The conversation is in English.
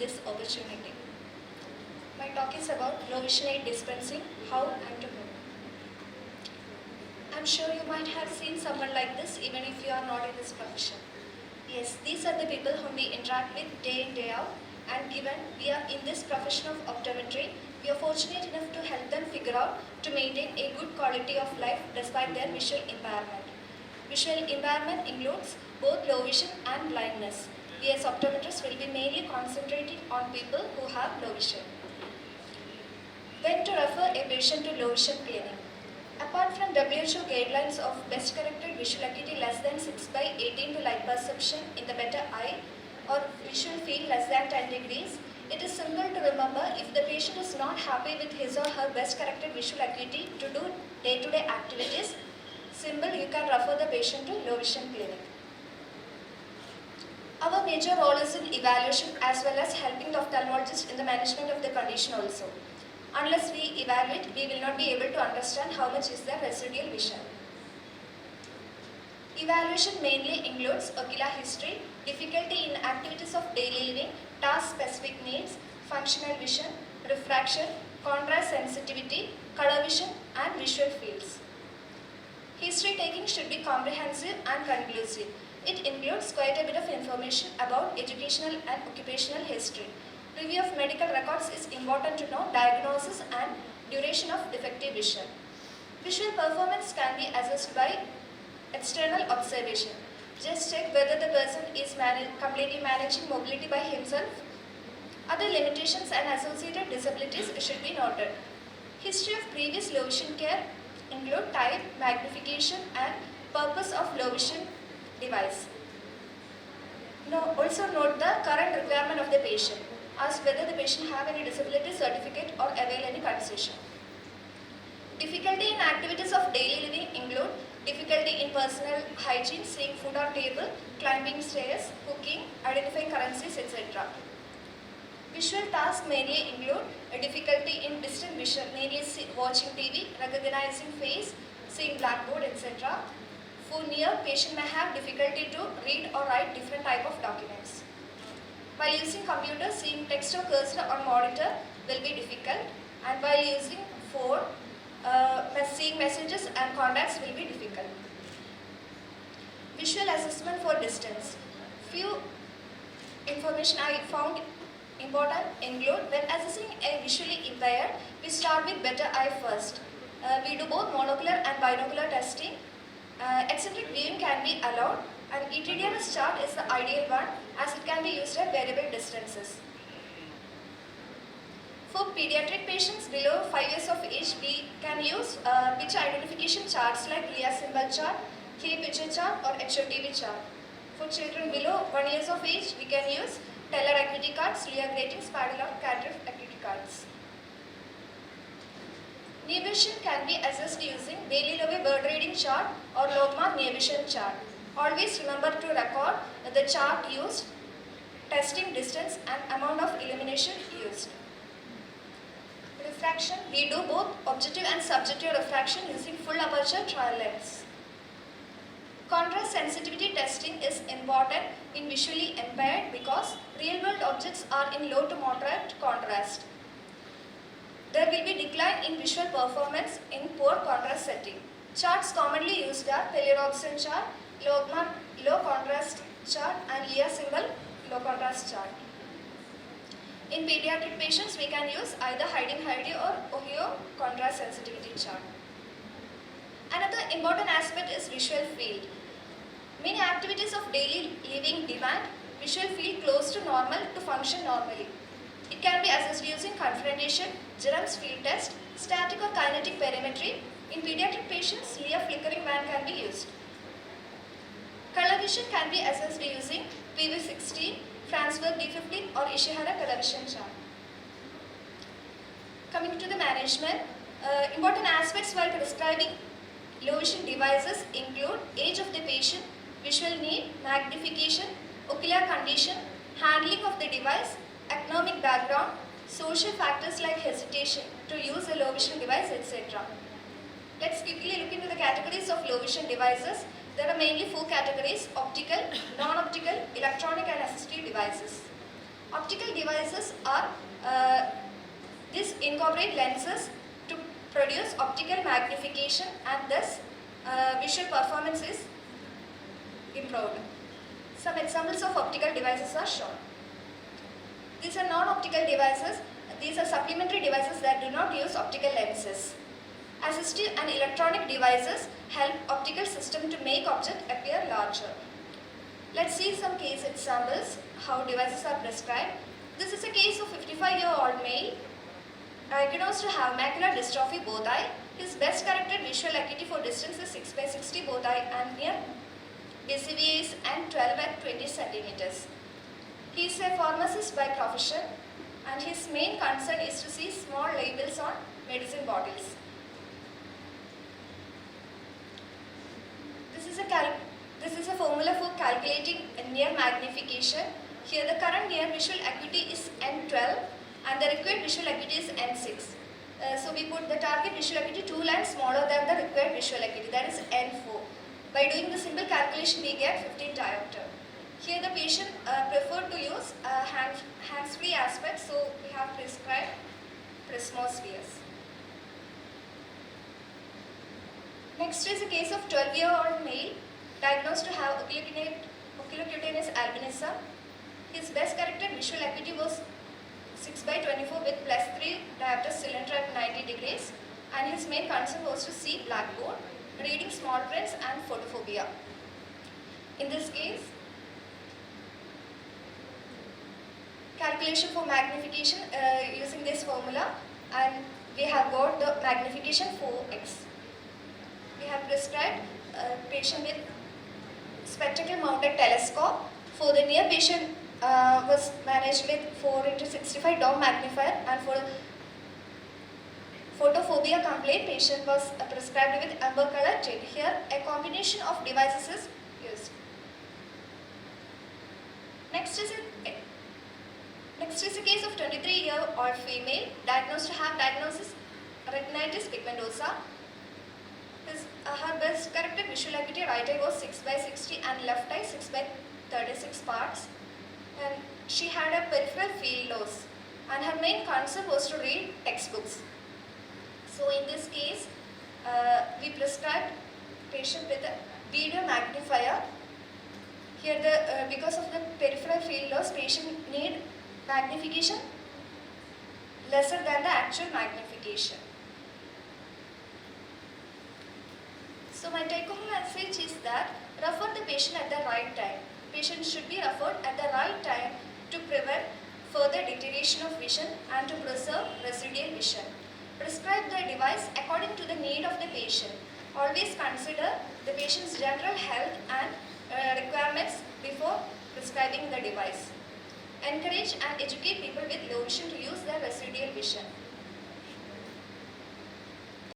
this opportunity. My talk is about low vision aid dispensing, how and to whom. I'm sure you might have seen someone like this even if you are not in this profession. Yes, these are the people whom we interact with day in, day out, and given we are in this profession of optometry, we are fortunate enough to help them figure out to maintain a good quality of life despite their visual impairment. Visual impairment includes both low vision and blindness. We as optometrists will be mainly concentrating on people who have low vision. When to refer a patient to low vision clinic? Apart from WHO guidelines of best corrected visual acuity less than 6 by 18 to light perception in the better eye or visual field less than 10 degrees, it is simple to remember if the patient is not happy with his or her best corrected visual acuity to do day-to-day activities, simple you can refer the patient to low vision clinic. Our major role is in evaluation as well as helping the ophthalmologist in the management of the condition also. Unless we evaluate, we will not be able to understand how much is the residual vision. Evaluation mainly includes ocular history, difficulty in activities of daily living, task-specific needs, functional vision, refraction, contrast sensitivity, color vision, and visual fields. History taking should be comprehensive and conclusive. It includes quite a bit of information about educational and occupational history. Review of medical records is important to know diagnosis and duration of defective vision. Visual performance can be assessed by external observation. Just check whether the person is completely managing mobility by himself. Other limitations and associated disabilities should be noted. History of previous low vision care include type, magnification and purpose of low vision device. Also note the current requirement of the patient. Ask whether the patient have any disability certificate or avail any concession. Difficulty in activities of daily living include difficulty in personal hygiene, seeing food on table, climbing stairs, cooking, identifying currencies, etc. Visual tasks mainly include a difficulty in distant vision, mainly watching TV, recognizing face, seeing blackboard, etc. For near, patient may have difficulty to read or write different type of documents. While using computer, seeing text or cursor on monitor will be difficult, and while using phone, seeing messages and contacts will be difficult. Visual assessment for distance. Few information I found important include when assessing a visually impaired, we start with better eye first. We do both monocular and binocular testing. Eccentric viewing can be allowed. An ETDRS chart is the ideal one as it can be used at variable distances. For pediatric patients below 5 years of age, we can use picture identification charts like Leah symbol chart, K-picture chart or HOTV chart. For children below 1 years of age, we can use Teller acuity cards, Leah gratings, Padilla, Cadriff acuity cards. Near vision can be assessed using Bailey-Lowe bird reading chart or Logmark near vision chart. Always remember to record the chart used, testing distance and amount of illumination used. Refraction, we do both objective and subjective refraction using full aperture trial lens. Contrast sensitivity testing is important in visually impaired because real world objects are in low to moderate contrast. There will be decline in visual performance in poor contrast setting. Charts commonly used are Pellier-Robson chart, Logmark low contrast chart and Leah symbol low contrast chart. In pediatric patients, we can use either Hiding-Heidi or Ohio contrast sensitivity chart. Another important aspect is visual field. Many activities of daily living demand visual field close to normal to function normally. It can be assessed using confrontation, Jerom's field test, static or kinetic perimetry. In pediatric patients, Leah flickering band can be used. Color vision can be assessed using PV16, Fransberg D15 or Ishihara color vision chart. Coming to the management, important aspects while prescribing low vision devices include age of the patient, visual need, magnification, ocular condition, handling of the device, economic background, social factors like hesitation to use a low vision device, etc. Let's quickly look into the categories of low vision devices. There are mainly 4 categories: optical, non-optical, electronic and assistive devices. Optical Optical devices are, this incorporate lenses to produce optical magnification and thus visual performance is improved. Some examples of optical devices are shown. These are non-optical devices. These are supplementary devices that do not use optical lenses. Assistive and electronic devices help optical system to make object appear larger. Let's see some case examples, how devices are prescribed. This is a case of 55-year-old male diagnosed to have macular dystrophy both eye. His best corrected visual acuity for distance is 6 by 60 both eye and near BCVA is and 12 at 20 centimeters. He is a pharmacist by profession and his main concern is to see small labels on medicine bottles. This is a formula for calculating near magnification. Here the current near visual acuity is N12 and the required visual acuity is N6. So we put the target visual acuity 2 lines smaller than the required visual acuity, that is N4. By doing the simple calculation we get 15 diopter. Here the patient preferred to use hands-free aspect, so we have prescribed Prismospheres. Next is a case of 12-year-old male diagnosed to have oculocutaneous albinism. His best corrected visual acuity was 6 by 24 with +3 diopter cylinder at 90 degrees and his main concern was to see blackboard, reading small prints and photophobia. In this case, calculation for magnification using this formula and we have got the magnification 4x. We have prescribed a patient with spectacle mounted telescope. For the near patient was managed with 4x65 dome magnifier and for photophobia complaint patient was prescribed with amber color tint. Here a combination of devices is used. Next is a case of 23-year-old female diagnosed to have diagnosis retinitis pigmentosa. Her best corrected visual acuity right eye was 6 by 60 and left eye 6 by 36 parts. And she had a peripheral field loss and her main concern was to read textbooks. So in this case, we prescribed patient with a video magnifier. Here because of the peripheral field loss, patient need magnification lesser than the actual magnification. So my take-home message is that refer the patient at the right time. Patient should be referred at the right time to prevent further deterioration of vision and to preserve residual vision. Prescribe the device according to the need of the patient. Always consider the patient's general health and requirements before prescribing the device. Encourage and educate people with low vision to use their residual vision.